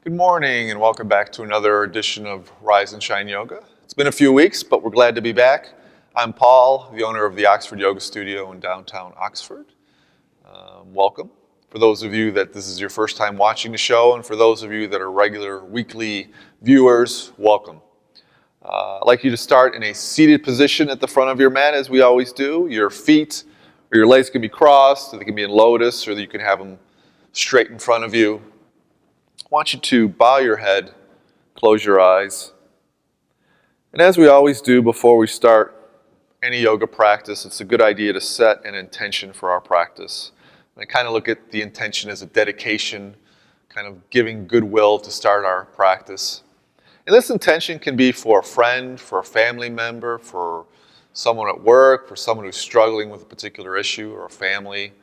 Good morning and welcome back to another edition of Rise and Shine Yoga. It's been a few weeks, but we're glad to be back. I'm Paul, the owner of the Oxford Yoga Studio in downtown Oxford. Welcome. For those of you that this is your first time watching the show, and for those of you that are regular weekly viewers, welcome. I'd like you to start in a seated position at the front of your mat, as we always do. Your feet or your legs can be crossed, or they can be in lotus, or you can have them straight in front of you. I want you to bow your head, close your eyes. And as we always do before we start any yoga practice, it's a good idea to set an intention for our practice. And I kind of look at the intention as a dedication, kind of giving goodwill to start our practice. And this intention can be for a friend, for a family member, for someone at work, for someone who's struggling with a particular issue or a family.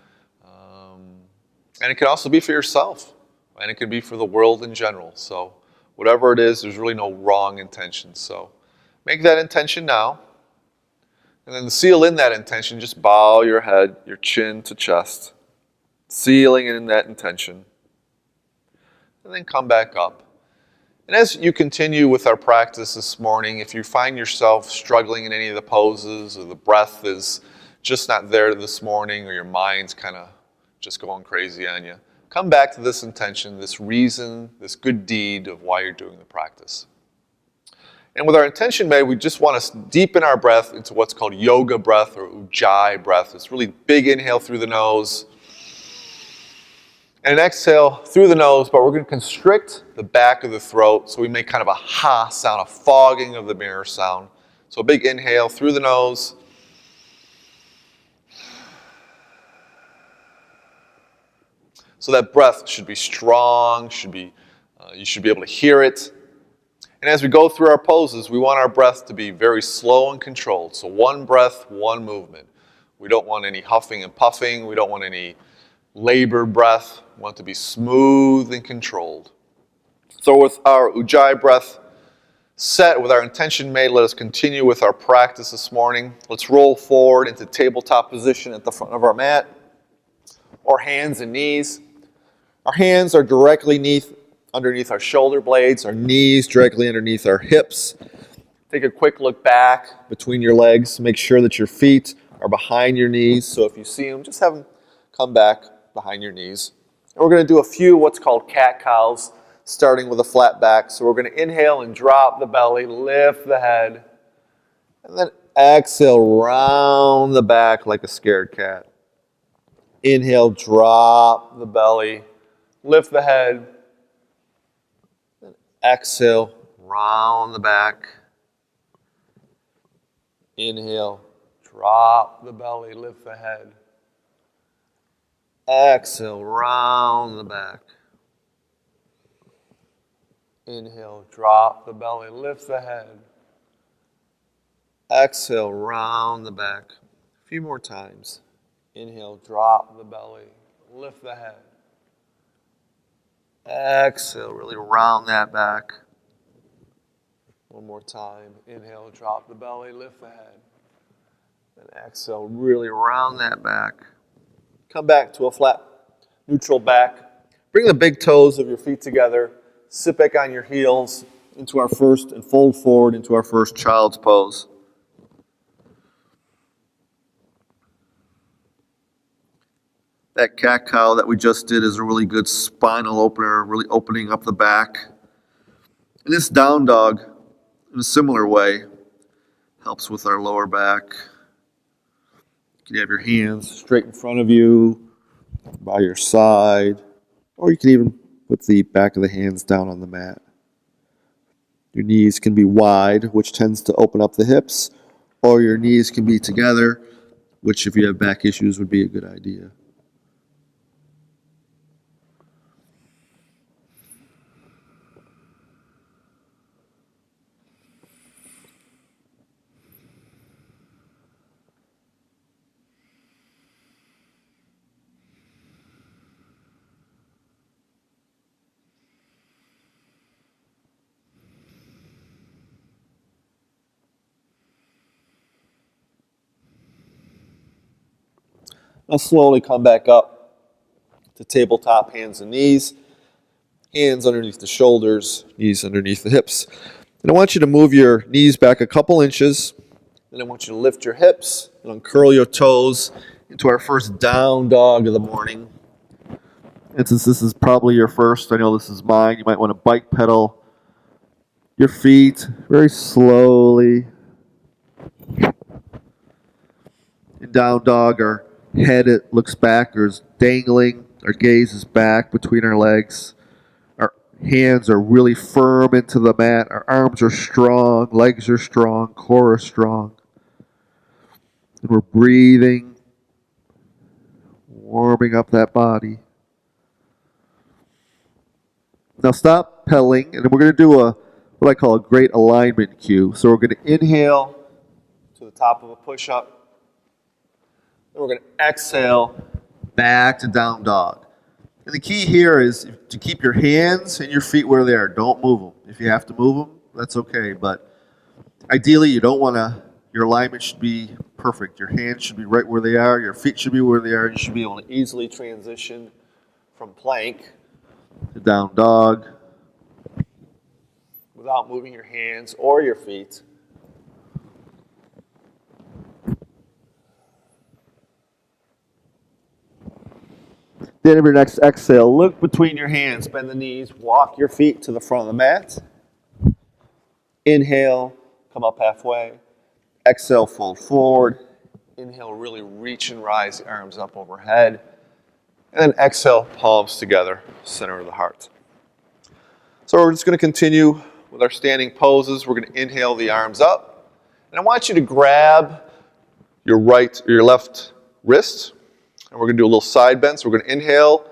And it can also be for yourself. And it can be for the world in general. So whatever it is, there's really no wrong intention. So make that intention now. And then to seal in that intention, just bow your head, your chin to chest. Sealing in that intention. And then come back up. And as you continue with our practice this morning, if you find yourself struggling in any of the poses, or the breath is just not there this morning, or your mind's kind of just going crazy on you, come back to this intention, this reason, this good deed of why you're doing the practice. And with our intention made, we just want to deepen our breath into what's called yoga breath or ujjayi breath. It's really big inhale through the nose and an exhale through the nose, but we're going to constrict the back of the throat so we make kind of a ha sound, a fogging of the mirror sound. So a big inhale through the nose. So that breath should be strong, you should be able to hear it. And as we go through our poses, we want our breath to be very slow and controlled. So one breath, one movement. We don't want any huffing and puffing. We don't want any labored breath. We want it to be smooth and controlled. So with our ujjayi breath set, with our intention made, let us continue with our practice this morning. Let's roll forward into tabletop position at the front of our mat, or hands and knees. Our hands are directly underneath our shoulder blades, our knees directly underneath our hips. Take a quick look back between your legs. Make sure that your feet are behind your knees. So if you see them, just have them come back behind your knees. And we're going to do a few what's called cat-cows, starting with a flat back. So we're going to inhale and drop the belly, lift the head, and then exhale, round the back like a scared cat. Inhale, drop the belly, lift the head, then exhale, round the back. Inhale, drop the belly, lift the head. Exhale, round the back. Inhale, drop the belly, lift the head. Exhale, round the back. A few more times. Inhale, drop the belly, lift the head. Exhale, really round that back. One more time. Inhale, drop the belly, lift the head. And exhale, really round that back. Come back to a flat, neutral back. Bring the big toes of your feet together. Sit back on your heels into our first, and fold forward into our first child's pose. That cat-cow that we just did is a really good spinal opener, really opening up the back. And this down dog, in a similar way, helps with our lower back. You can have your hands straight in front of you, by your side, or you can even put the back of the hands down on the mat. Your knees can be wide, which tends to open up the hips, or your knees can be together, which if you have back issues would be a good idea. Now slowly come back up to tabletop, hands and knees. Hands underneath the shoulders, knees underneath the hips. And I want you to move your knees back a couple inches. Then I want you to lift your hips and uncurl your toes into our first down dog of the morning. And since this is probably your first, I know this is mine, you might want to bike pedal your feet very slowly. In down dog, our head looks back or is dangling. Our gaze is back between our legs. Our hands are really firm into the mat. Our arms are strong, legs are strong, core is strong. And we're breathing, warming up that body. Now stop pedaling, and we're going to do what I call a great alignment cue. So we're going to inhale to the top of a push-up. Then we're going to exhale back to down dog. And the key here is to keep your hands and your feet where they are. Don't move them. If you have to move them, that's okay. But ideally, you don't want to, your alignment should be perfect. Your hands should be right where they are. Your feet should be where they are. You should be able to easily transition from plank to down dog without moving your hands or your feet. Then of your next exhale, look between your hands, bend the knees, walk your feet to the front of the mat. Inhale, come up halfway. Exhale, fold forward. Inhale, really reach and rise the arms up overhead. And then exhale, palms together, center of the heart. So we're just going to continue with our standing poses. We're going to inhale the arms up. And I want you to grab your left wrist. And we're going to do a little side bend. So we're going to inhale,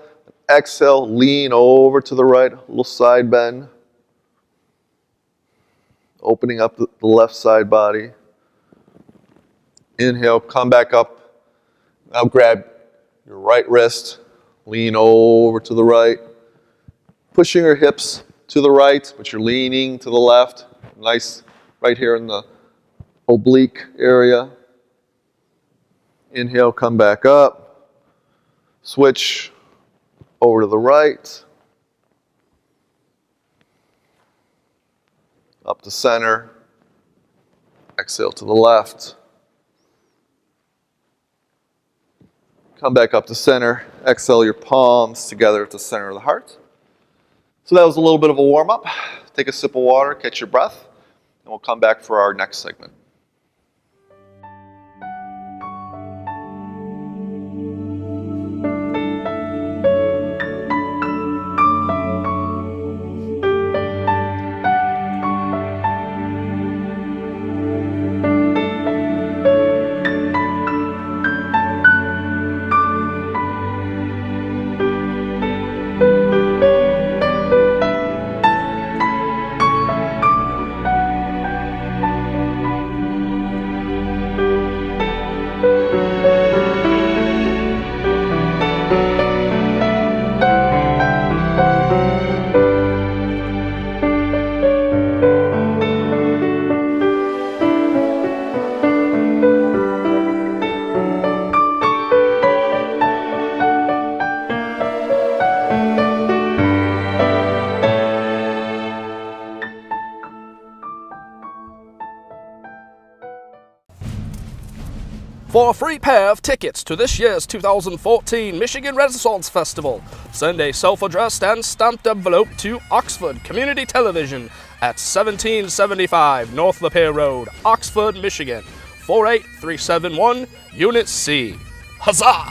exhale, lean over to the right, a little side bend. Opening up the left side body. Inhale, come back up. Now grab your right wrist, lean over to the right. Pushing your hips to the right, but you're leaning to the left. Nice right here in the oblique area. Inhale, come back up. Switch over to the right. Up to center. Exhale to the left. Come back up to center. Exhale your palms together at the center of the heart. So that was a little bit of a warm-up. Take a sip of water, catch your breath, and we'll come back for our next segment. For a free pair of tickets to this year's 2014 Michigan Renaissance Festival, send a self-addressed and stamped envelope to Oxford Community Television at 1775 North Lapeer Road, Oxford, Michigan, 48371, Unit C. Huzzah!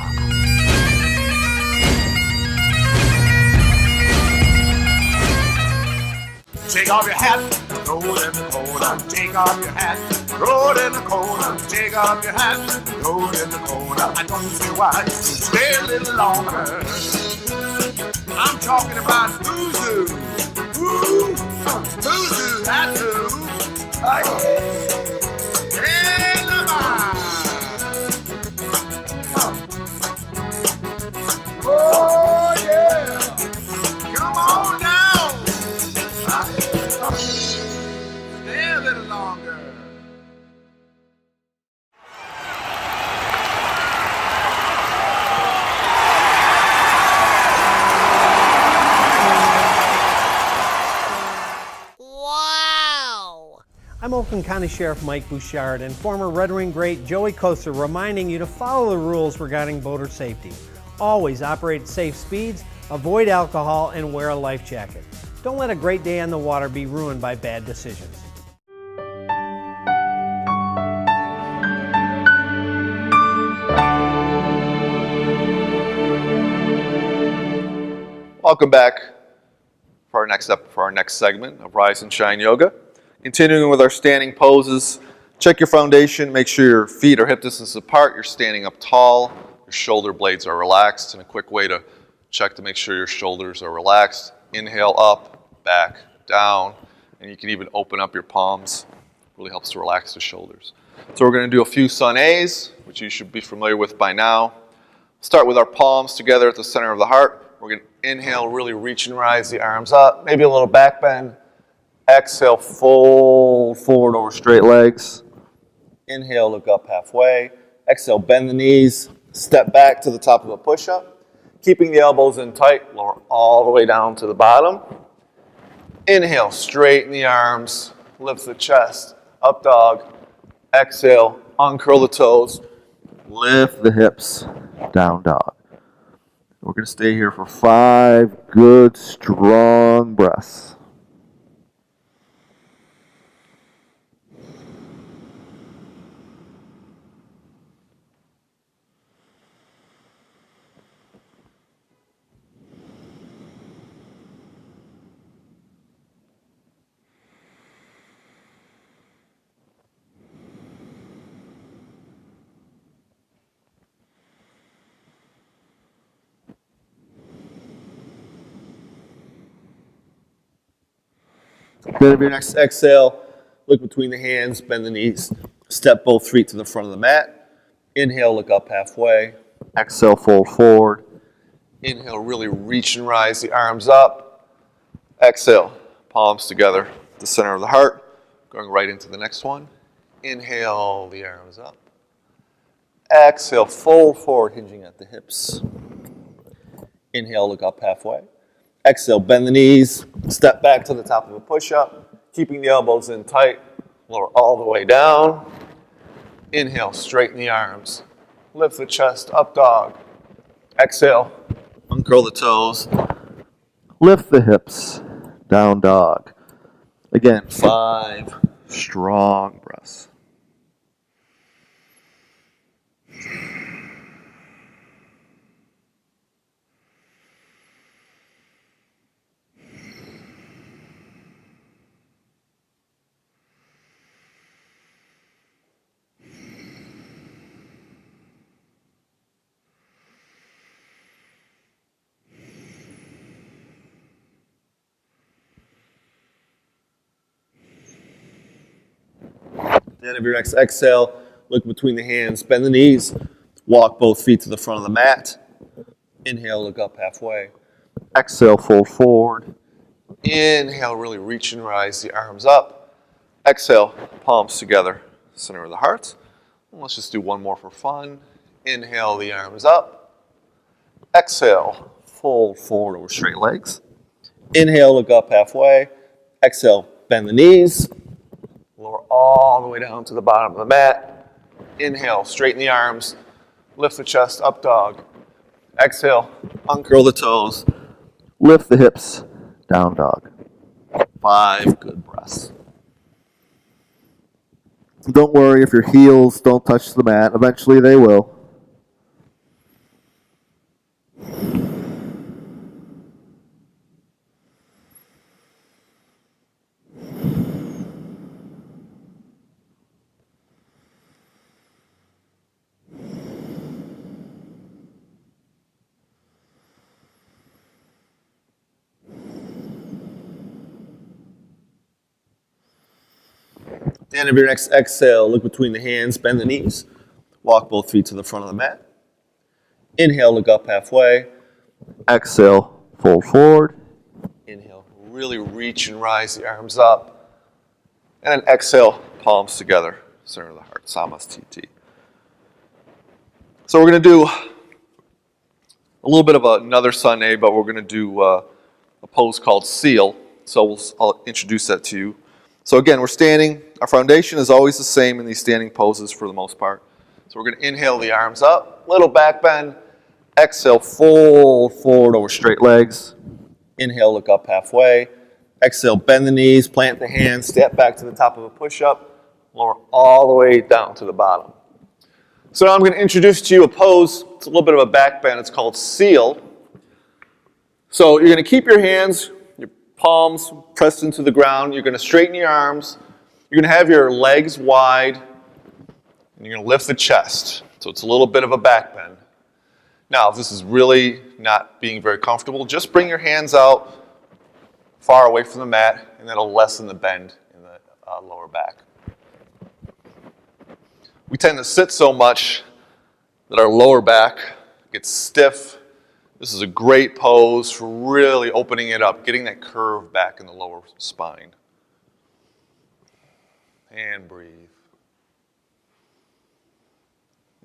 Take off your hat, roll in the corner. Take off your hat, roll in the corner. Take off your hat, roll in the corner. I don't see why you stay a little longer. I'm talking about Zuzu. Woo! Zuzu, that's who. Hey, Lamar. Oh, yeah. Come on down. Stay a little longer. I'm Oakland County Sheriff Mike Bouchard and former Red Wing great Joey Koser reminding you to follow the rules regarding boater safety. Always operate at safe speeds, avoid alcohol, and wear a life jacket. Don't let a great day on the water be ruined by bad decisions. Welcome back for our next segment of Rise and Shine Yoga. Continuing with our standing poses, check your foundation, make sure your feet are hip distance apart, you're standing up tall, your shoulder blades are relaxed, and a quick way to check to make sure your shoulders are relaxed. Inhale up, back, down, and you can even open up your palms. Really helps to relax the shoulders. So we're going to do a few Sun A's, which you should be familiar with by now. Start with our palms together at the center of the heart. We're going to inhale, really reach and rise the arms up, maybe a little back bend. Exhale, fold forward over straight legs. Inhale, look up halfway. Exhale, bend the knees, step back to the top of a push-up. Keeping the elbows in tight, lower all the way down to the bottom. Inhale, straighten the arms, lift the chest, up dog. Exhale, uncurl the toes, lift the hips, down dog. We're going to stay here for 5 good, strong breaths. Then of your next exhale, look between the hands, bend the knees, step both feet to the front of the mat. Inhale, look up halfway. Exhale, fold forward. Inhale, really reach and rise the arms up. Exhale, palms together, the center of the heart. Going right into the next one. Inhale, the arms up. Exhale, fold forward, hinging at the hips. Inhale, look up halfway. Exhale, bend the knees, step back to the top of a push-up, keeping the elbows in tight, lower all the way down. Inhale, straighten the arms, lift the chest, up dog. Exhale, uncurl the toes, lift the hips, down dog. Again, 5 strong breaths. At the end of your next exhale, look between the hands, bend the knees, walk both feet to the front of the mat. Inhale, look up halfway. Exhale, fold forward. Inhale, really reach and rise the arms up. Exhale, palms together, center of the heart. And let's just do one more for fun. Inhale, the arms up. Exhale, fold forward over straight legs. Inhale, look up halfway. Exhale, bend the knees. Lower all the way down to the bottom of the mat. Inhale, straighten the arms, lift the chest, up dog. Exhale, uncurl the toes, lift the hips, down dog. 5 good breaths. Don't worry if your heels don't touch the mat. Eventually they will. At the end of your next exhale, look between the hands, bend the knees. Walk both feet to the front of the mat. Inhale, look up halfway. Exhale, fold forward. Inhale, really reach and rise the arms up. And then exhale, palms together, center of the heart, Samasthiti. So we're going to do a little bit of another Sun A, but we're going to do a pose called Seal. So I'll introduce that to you. So again, we're standing. Our foundation is always the same in these standing poses for the most part. So we're going to inhale the arms up, little back bend. Exhale, fold forward over straight legs. Inhale, look up halfway. Exhale, bend the knees, plant the hands, step back to the top of a push-up, lower all the way down to the bottom. So now I'm going to introduce to you a pose. It's a little bit of a back bend. It's called seal. So you're going to keep your hands, your palms pressed into the ground. You're going to straighten your arms. You're going to have your legs wide, and you're going to lift the chest. So it's a little bit of a back bend. Now, if this is really not being very comfortable, just bring your hands out far away from the mat, and that'll lessen the bend in the lower back. We tend to sit so much that our lower back gets stiff. This is a great pose for really opening it up, getting that curve back in the lower spine. And breathe.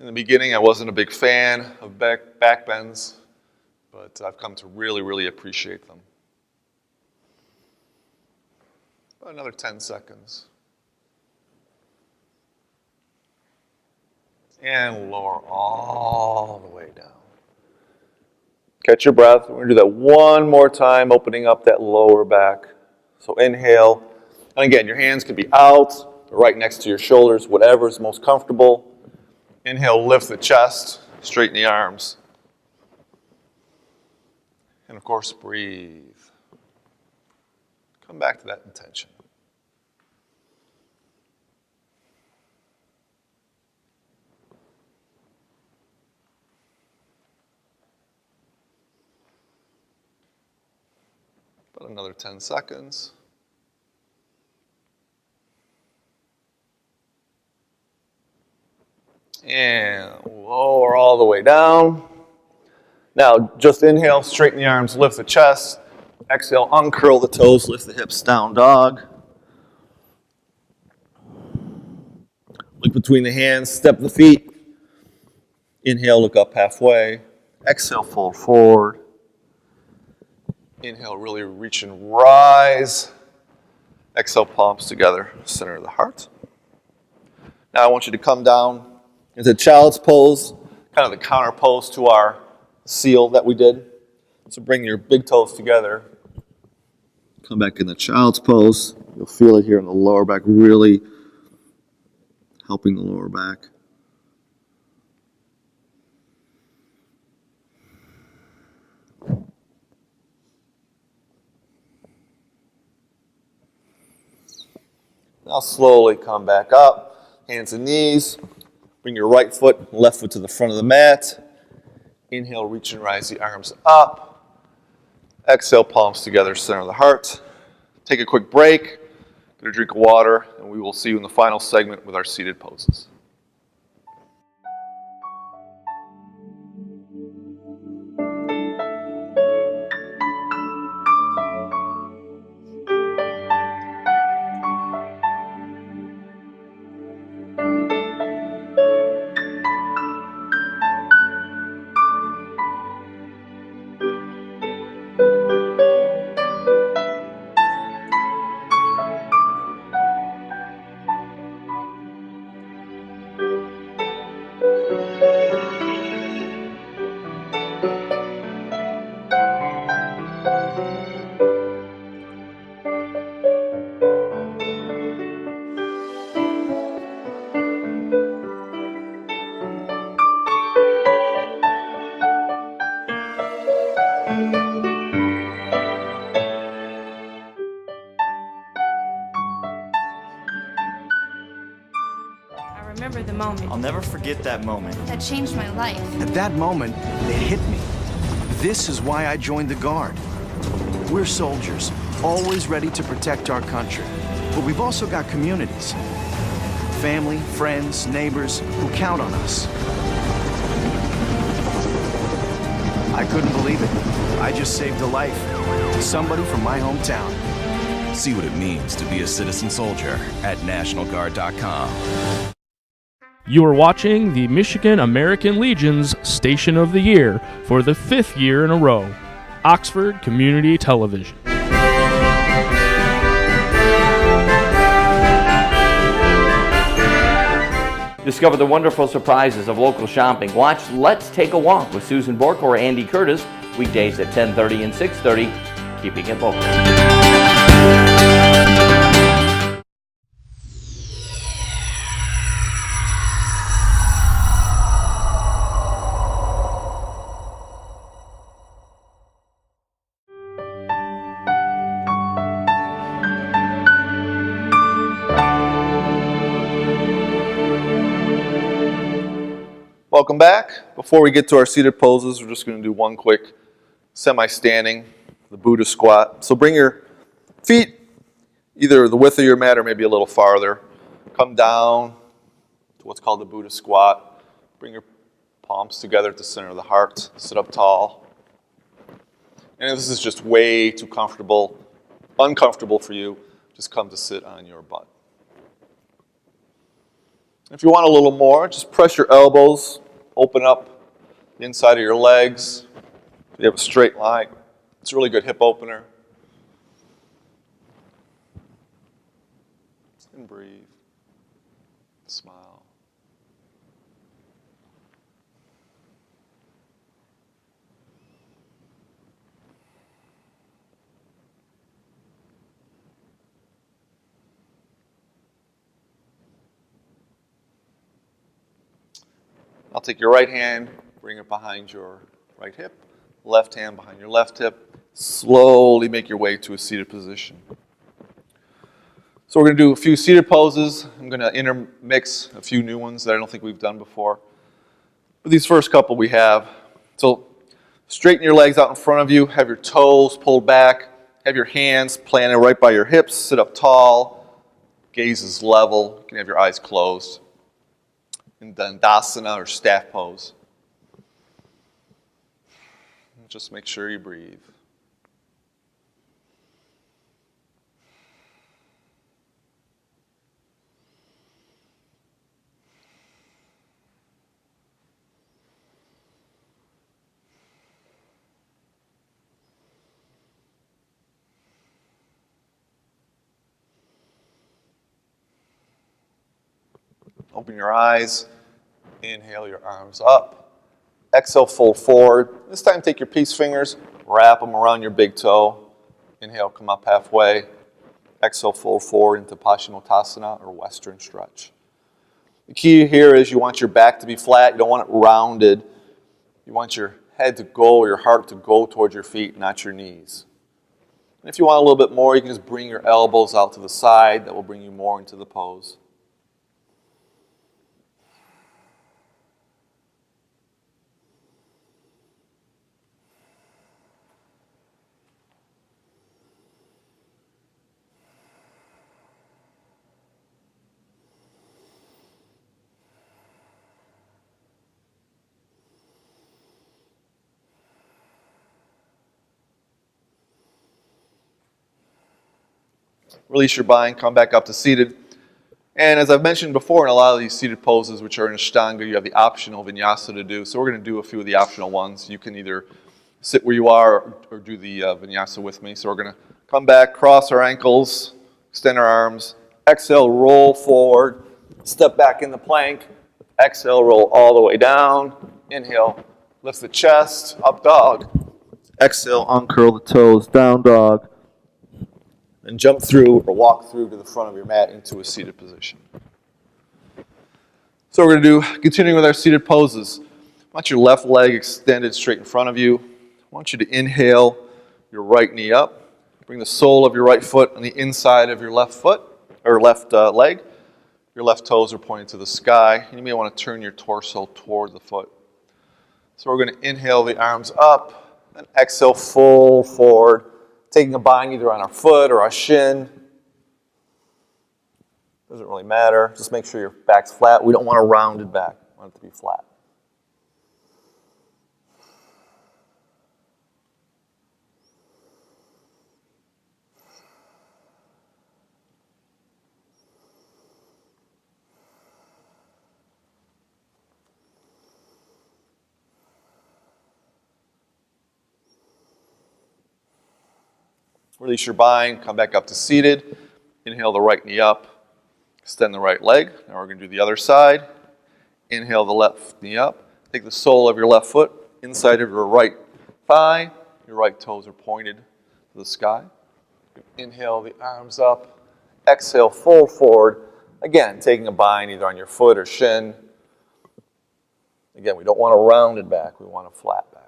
In the beginning, I wasn't a big fan of back bends, but I've come to really, really appreciate them. About another 10 seconds. And lower all the way down. Catch your breath. We're going to do that one more time, opening up that lower back. So inhale. And again, your hands can be out, or right next to your shoulders, whatever is most comfortable. Inhale, lift the chest, straighten the arms. And of course, breathe. Come back to that intention. About another 10 seconds. And lower all the way down. Now, just inhale, straighten the arms, lift the chest. Exhale, uncurl the toes, lift the hips, down dog. Look between the hands, step the feet. Inhale, look up halfway. Exhale, fold forward. Inhale, really reach and rise. Exhale, palms together, center of the heart. Now I want you to come down into child's pose, kind of the counter pose to our seal that we did. So bring your big toes together. Come back in the child's pose. You'll feel it here in the lower back, really helping the lower back. Now slowly come back up, hands and knees. Bring your right foot and left foot to the front of the mat. Inhale, reach and rise the arms up. Exhale, palms together, center of the heart. Take a quick break, get a drink of water, and we will see you in the final segment with our seated poses. Remember the moment. I'll never forget that moment. That changed my life. At that moment, it hit me. This is why I joined the Guard. We're soldiers, always ready to protect our country. But we've also got communities. Family, friends, neighbors who count on us. I couldn't believe it. I just saved a life. Somebody from my hometown. See what it means to be a citizen soldier at NationalGuard.com. You are watching the Michigan American Legion's Station of the Year for the 5th year in a row, Oxford Community Television. Discover the wonderful surprises of local shopping. Watch Let's Take a Walk with Susan Bork or Andy Curtis, weekdays at 10:30 and 6:30, keeping it local. Welcome back. Before we get to our seated poses, we're just going to do one quick semi-standing, the Buddha squat. So bring your feet either the width of your mat or maybe a little farther. Come down to what's called the Buddha squat. Bring your palms together at the center of the heart. Sit up tall. And if this is just way too uncomfortable for you, just come to sit on your butt. If you want a little more, just press your elbows, open up the inside of your legs. You have a straight line. It's a really good hip opener. And breathe. Smile. I'll take your right hand, bring it behind your right hip, left hand behind your left hip. Slowly make your way to a seated position. So we're going to do a few seated poses. I'm going to intermix a few new ones that I don't think we've done before. But these first couple we have. So straighten your legs out in front of you, have your toes pulled back, have your hands planted right by your hips, sit up tall, gaze is level, you can have your eyes closed. In Dandasana or staff pose. Just make sure you breathe. Open your eyes. Inhale your arms up. Exhale, fold forward. This time take your peace fingers, wrap them around your big toe. Inhale, come up halfway. Exhale, fold forward into Paschimottanasana or Western stretch. The key here is you want your back to be flat. You don't want it rounded. You want your head to go, your heart to go towards your feet, not your knees. And if you want a little bit more, you can just bring your elbows out to the side. That will bring you more into the pose. Release your bind, come back up to seated. And as I've mentioned before, in a lot of these seated poses, which are in Ashtanga, you have the optional vinyasa to do. So we're going to do a few of the optional ones. You can either sit where you are or do the vinyasa with me. So we're going to come back, cross our ankles, extend our arms. Exhale, roll forward. Step back in the plank. Exhale, roll all the way down. Inhale, lift the chest, up dog. Exhale, uncurl the toes, down dog. And jump through or walk through to the front of your mat into a seated position. So we're going to do, continuing with our seated poses. I want your left leg extended straight in front of you. I want you to inhale your right knee up. Bring the sole of your right foot on the inside of your left foot, or left leg. Your left toes are pointing to the sky. You may want to turn your torso toward the foot. So we're going to inhale the arms up, and exhale, full forward. Taking a bind either on our foot or our shin. Doesn't really matter. Just make sure your back's flat. We don't want a rounded back. We want it to be flat. Release your bind, come back up to seated. Inhale the right knee up, extend the right leg. Now we're going to do the other side. Inhale the left knee up. Take the sole of your left foot inside of your right thigh. Your right toes are pointed to the sky. Inhale the arms up. Exhale, fold forward. Again, taking a bind either on your foot or shin. Again, we don't want a rounded back. We want a flat back.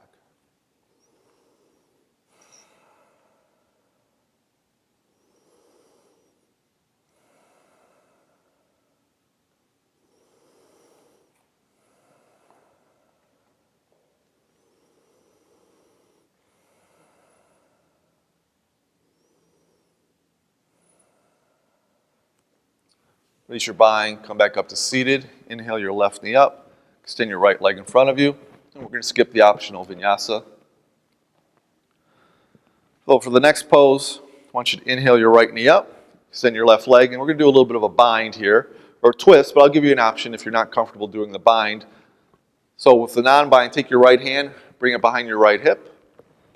Release your bind, come back up to seated. Inhale your left knee up. Extend your right leg in front of you. And we're going to skip the optional vinyasa. So for the next pose, I want you to inhale your right knee up. Extend your left leg. And we're going to do a little bit of a bind here, or twist, but I'll give you an option if you're not comfortable doing the bind. So with the non-bind, take your right hand, bring it behind your right hip.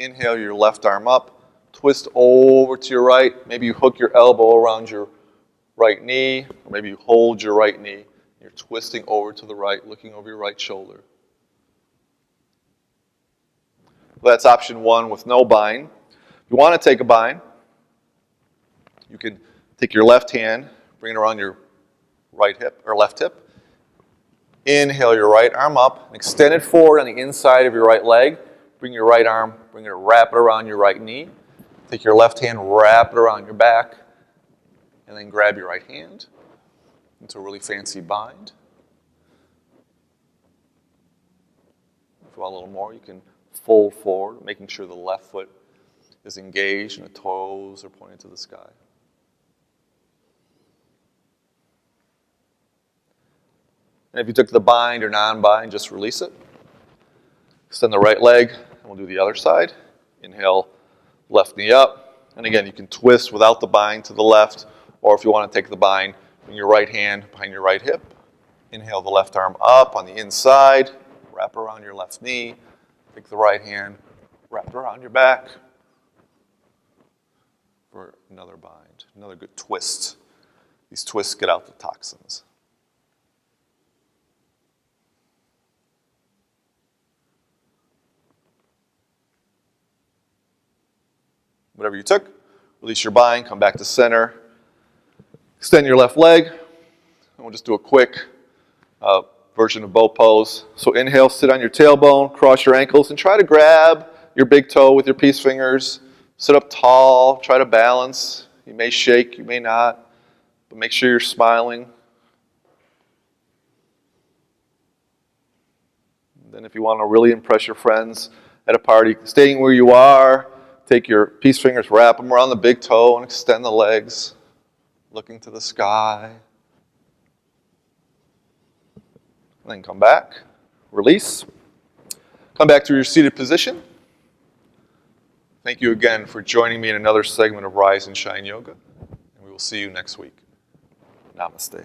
Inhale your left arm up. Twist over to your right. Maybe you hook your elbow around your right knee, or maybe you hold your right knee. You're twisting over to the right, looking over your right shoulder. That's option one with no bind. If you want to take a bind, you can take your left hand, bring it around your right hip or left hip. Inhale your right arm up and extend it forward on the inside of your right leg. Bring your right arm, wrap it around your right knee. Take your left hand, wrap it around your back. And then grab your right hand into a really fancy bind. If you want a little more, you can fold forward, making sure the left foot is engaged and the toes are pointed to the sky. And if you took the bind or non-bind, just release it. Extend the right leg, and we'll do the other side. Inhale, left knee up. And again, you can twist without the bind to the left, or if you want to take the bind, bring your right hand behind your right hip. Inhale the left arm up on the inside. Wrap around your left knee. Take the right hand, wrap it around your back for another bind, another good twist. These twists get out the toxins. Whatever you took, release your bind, come back to center. Extend your left leg, and we'll just do a quick version of bow pose. So inhale, sit on your tailbone, cross your ankles, and try to grab your big toe with your peace fingers. Sit up tall, try to balance. You may shake, you may not, but make sure you're smiling. And then if you want to really impress your friends at a party, staying where you are, take your peace fingers, wrap them around the big toe, and extend the legs. Looking to the sky. And then come back, release. Come back to your seated position. Thank you again for joining me in another segment of Rise and Shine Yoga. And we will see you next week. Namaste.